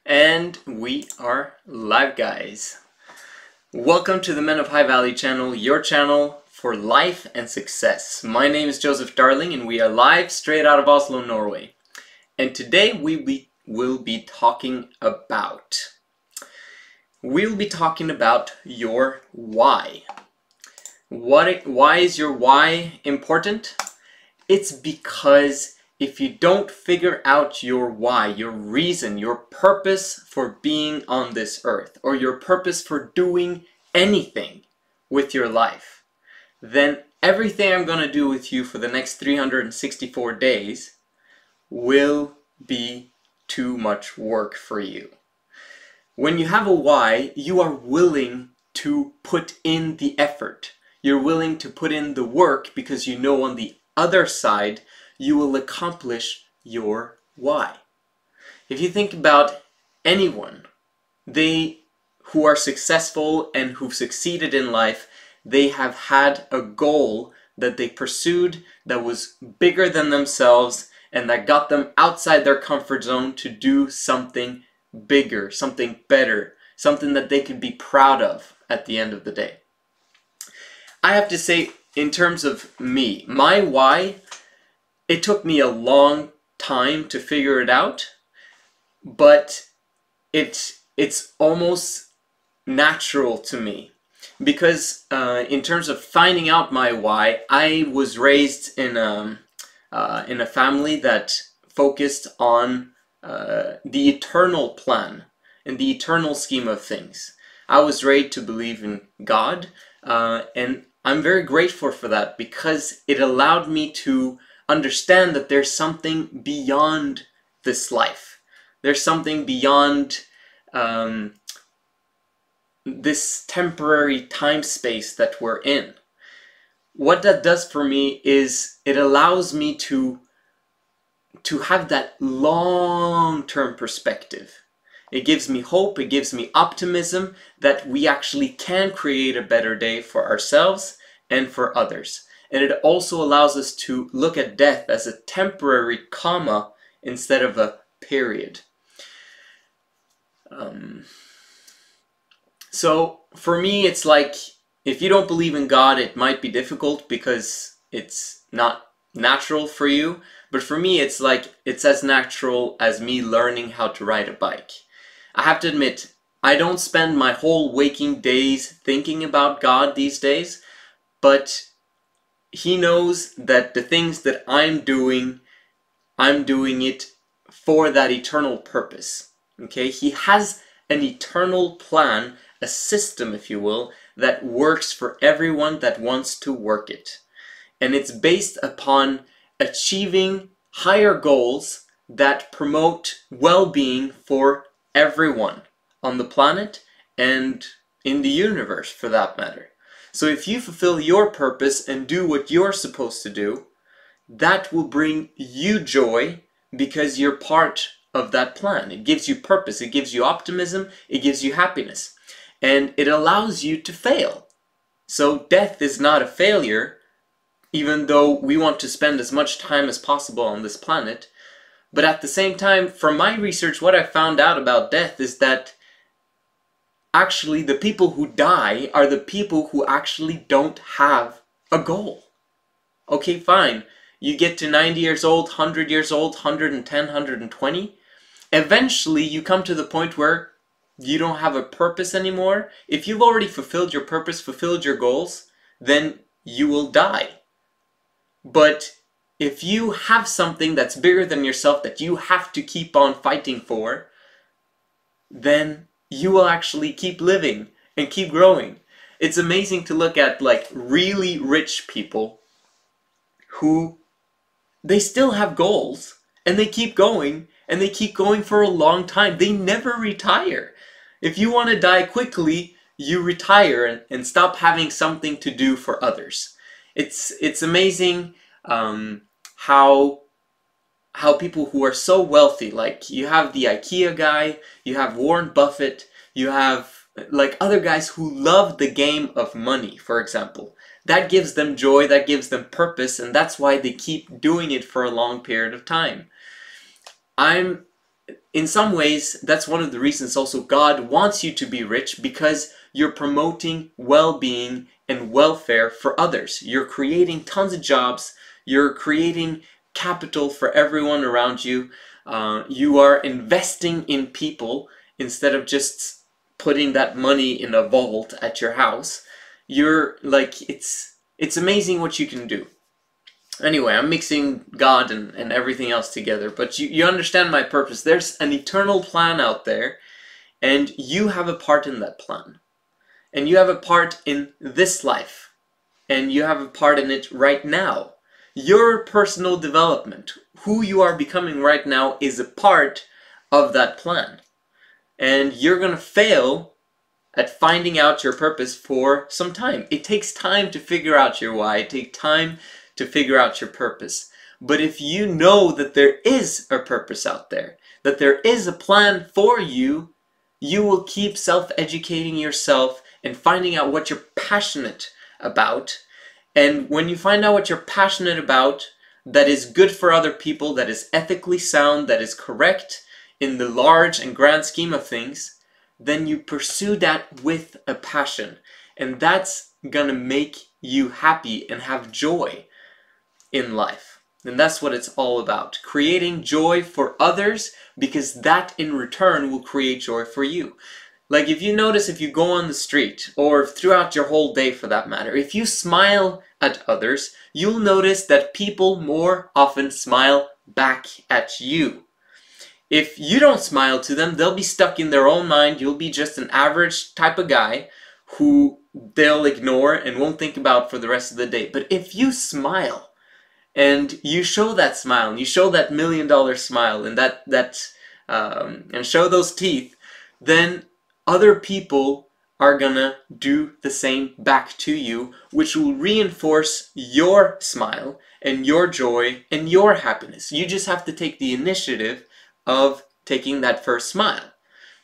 And we are live, guys. Welcome to the Men of High Valley channel, your channel for life and success. My name is Joseph Darling and we are live straight out of Oslo, Norway. And today we will be talking about your why. Why is your why important? It's because if you don't figure out your why, your reason, your purpose for being on this earth, or your purpose for doing anything with your life, then everything I'm going to do with you for the next 364 days will be too much work for you. When you have a why, you are willing to put in the effort. You're willing to put in the work because you know on the other side you will accomplish your why. If you think about anyone, who are successful and who've succeeded in life, they have had a goal that they pursued that was bigger than themselves and that got them outside their comfort zone to do something bigger, something better, something that they could be proud of at the end of the day. I have to say, in terms of me, my why, it took me a long time to figure it out, but it's almost natural to me. Because in terms of finding out my why, I was raised in a family that focused on the eternal plan and the eternal scheme of things. I was raised to believe in God, and I'm very grateful for that because it allowed me to understand that there's something beyond this life. There's something beyond this temporary time space that we're in. What that does for me is it allows me to have that long-term perspective. It gives me hope, it gives me optimism that we actually can create a better day for ourselves and for others. And it also allows us to look at death as a temporary comma instead of a period. So for me, it's like, if you don't believe in God, it might be difficult because it's not natural for you. But for me, it's like, it's as natural as me learning how to ride a bike. I have to admit, I don't spend my whole waking days thinking about God these days, but He knows that the things that I'm doing it for that eternal purpose. Okay? He has an eternal plan, a system, if you will, that works for everyone that wants to work it. And it's based upon achieving higher goals that promote well-being for everyone on the planet and in the universe, for that matter. So if you fulfill your purpose and do what you're supposed to do, that will bring you joy because you're part of that plan. It gives you purpose, it gives you optimism, it gives you happiness. And it allows you to fail. So death is not a failure, even though we want to spend as much time as possible on this planet. But at the same time, from my research, what I found out about death is that actually the people who die are the people who actually don't have a goal. Okay, fine. You get to 90 years old, 100 years old, 110, 120. Eventually you come to the point where you don't have a purpose anymore. If you've already fulfilled your purpose, fulfilled your goals, then you will die. But if you have something that's bigger than yourself that you have to keep on fighting for, then you will actually keep living and keep growing. It's amazing to look at like really rich people who they still have goals and they keep going and they keep going for a long time. They never retire. If you want to die quickly, you retire and stop having something to do for others. It's amazing how people who are so wealthy, like you have the IKEA guy, you have Warren Buffett, you have like other guys who love the game of money, for example. That gives them joy, that gives them purpose, and that's why they keep doing it for a long period of time. I'm in some ways, that's one of the reasons also God wants you to be rich, because you're promoting well-being and welfare for others. You're creating tons of jobs. You're creating capital for everyone around you. You are investing in people instead of just putting that money in a vault at your house. You're like, it's amazing what you can do. Anyway, I'm mixing God and everything else together, but you understand my purpose. There's an eternal plan out there, and you have a part in that plan. And you have a part in this life, and you have a part in it right now. Your personal development, who you are becoming right now, is a part of that plan. And you're gonna fail at finding out your purpose for some time. It takes time to figure out your why. It takes time to figure out your purpose. But if you know that there is a purpose out there, that there is a plan for you, you will keep self-educating yourself and finding out what you're passionate about. And when you find out what you're passionate about, that is good for other people, that is ethically sound, that is correct in the large and grand scheme of things, then you pursue that with a passion. And that's gonna make you happy and have joy in life. And that's what it's all about. Creating joy for others, because that in return will create joy for you. Like, if you notice, if you go on the street, or throughout your whole day for that matter, if you smile at others, you'll notice that people more often smile back at you. If you don't smile to them, they'll be stuck in their own mind. You'll be just an average type of guy who they'll ignore and won't think about for the rest of the day. But if you smile, and you show that smile, and you show that $1 million smile, and and show those teeth, then other people are gonna do the same back to you, which will reinforce your smile and your joy and your happiness. You just have to take the initiative of taking that first smile.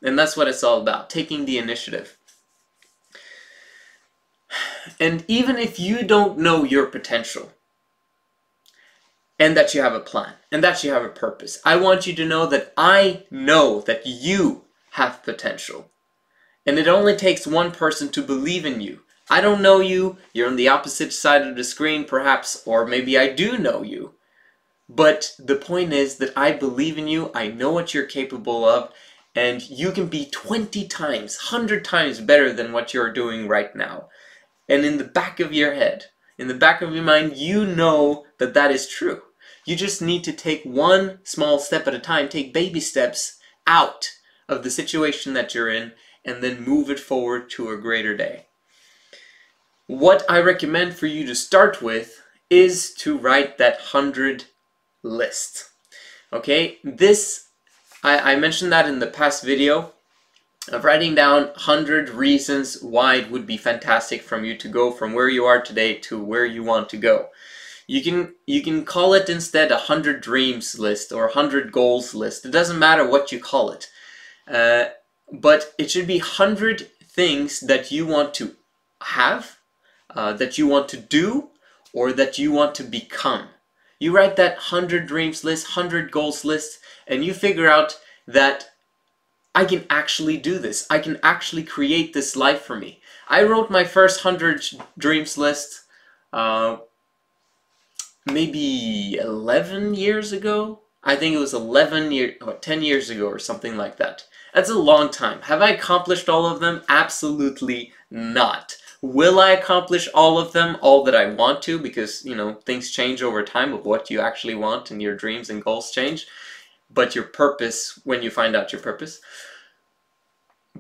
And that's what it's all about, taking the initiative. And even if you don't know your potential, and that you have a plan, and that you have a purpose, I want you to know that I know that you have potential. And it only takes one person to believe in you. I don't know you, you're on the opposite side of the screen perhaps, or maybe I do know you. But the point is that I believe in you, I know what you're capable of, and you can be 20 times, 100 times better than what you're doing right now. And in the back of your head, in the back of your mind, you know that that is true. You just need to take one small step at a time, take baby steps out of the situation that you're in, and then move it forward to a greater day. What I recommend for you to start with is to write that 100 list. Okay, I mentioned that in the past video of writing down 100 reasons why it would be fantastic from you to go from where you are today to where you want to go. You can call it instead a 100 dreams list or 100 goals list. It doesn't matter what you call it. But it should be 100 things that you want to have, that you want to do, or that you want to become. You write that 100 dreams list, 100 goals list, and you figure out that I can actually do this. I can actually create this life for me. I wrote my first 100 dreams list maybe 11 years ago. I think it was 10 years ago or something like that. That's a long time. Have I accomplished all of them? Absolutely not. Will I accomplish all of them, all that I want to? Because, you know, things change over time of what you actually want, and your dreams and goals change. But your purpose, when you find out your purpose.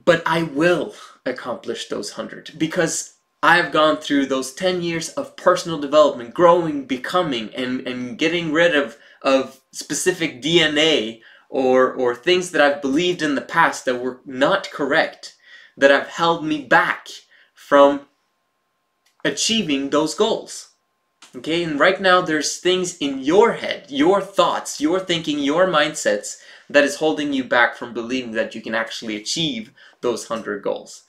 But I will accomplish those 100 because I've gone through those 10 years of personal development, growing, becoming, and getting rid of specific DNA or things that I've believed in the past that were not correct, that have held me back from achieving those goals. Okay, and right now there's things in your head, your thoughts, your thinking, your mindsets that is holding you back from believing that you can actually achieve those 100 goals.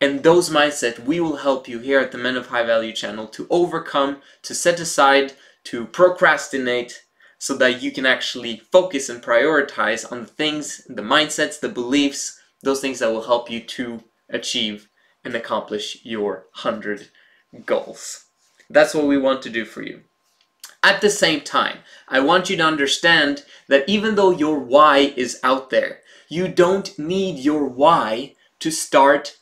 And those mindsets, we will help you here at the Men of High Value channel to overcome, to set aside, to procrastinate, so that you can actually focus and prioritize on the things, the mindsets, the beliefs, those things that will help you to achieve and accomplish your 100 goals. That's what we want to do for you. At the same time, I want you to understand that even though your why is out there, you don't need your why to start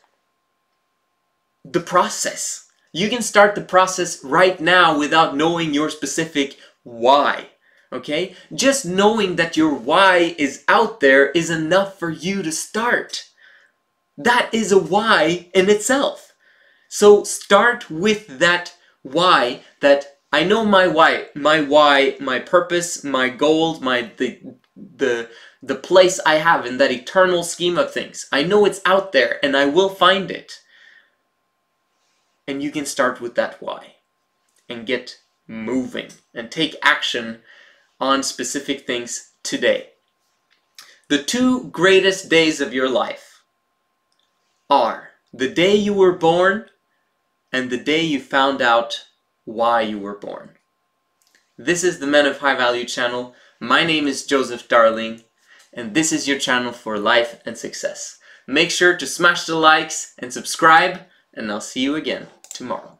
the process. You can start the process right now without knowing your specific why. Okay? Just knowing that your why is out there is enough for you to start. That is a why in itself. So start with that why, that I know my why, my purpose, my goal, the place I have in that eternal scheme of things. I know it's out there and I will find it. And you can start with that why and get moving and take action on specific things today. The 2 greatest days of your life are the day you were born and the day you found out why you were born. This is the Men of High Value channel. My name is Joseph Darling, and this is your channel for life and success. Make sure to smash the likes and subscribe, and I'll see you again tomorrow.